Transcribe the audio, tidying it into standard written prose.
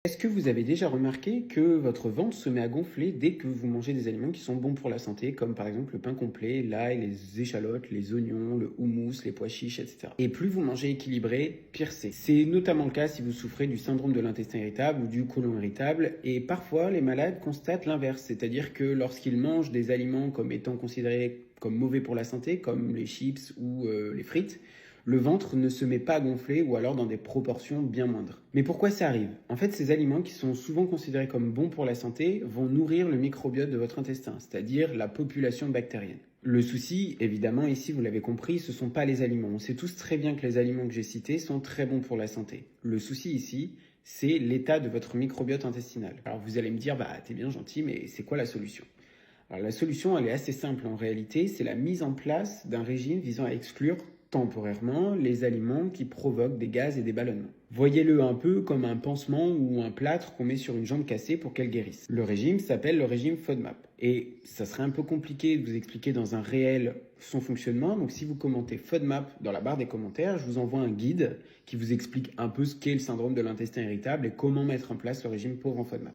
Est-ce que vous avez déjà remarqué que votre ventre se met à gonfler dès que vous mangez des aliments qui sont bons pour la santé, comme par exemple le pain complet, l'ail, les échalotes, les oignons, le houmous, les pois chiches, etc. Et plus vous mangez équilibré, pire c'est. C'est notamment le cas si vous souffrez du syndrome de l'intestin irritable ou du côlon irritable, et parfois les malades constatent l'inverse, c'est-à-dire que lorsqu'ils mangent des aliments comme étant considérés comme mauvais pour la santé, comme les chips ou les frites, le ventre ne se met pas à gonfler ou alors dans des proportions bien moindres. Mais pourquoi ça arrive? En fait, ces aliments qui sont souvent considérés comme bons pour la santé vont nourrir le microbiote de votre intestin, c'est-à-dire la population bactérienne. Le souci, évidemment, ici, vous l'avez compris, ce ne sont pas les aliments. On sait tous très bien que les aliments que j'ai cités sont très bons pour la santé. Le souci ici, c'est l'état de votre microbiote intestinal. Alors vous allez me dire, t'es bien gentil, mais c'est quoi la solution? Alors la solution, elle est assez simple en réalité, c'est la mise en place d'un régime visant à exclure temporairement les aliments qui provoquent des gaz et des ballonnements. Voyez-le un peu comme un pansement ou un plâtre qu'on met sur une jambe cassée pour qu'elle guérisse. Le régime s'appelle le régime FODMAP. Et ça serait un peu compliqué de vous expliquer dans un réel son fonctionnement, donc si vous commentez FODMAP dans la barre des commentaires, je vous envoie un guide qui vous explique un peu ce qu'est le syndrome de l'intestin irritable et comment mettre en place le régime pauvre en FODMAP.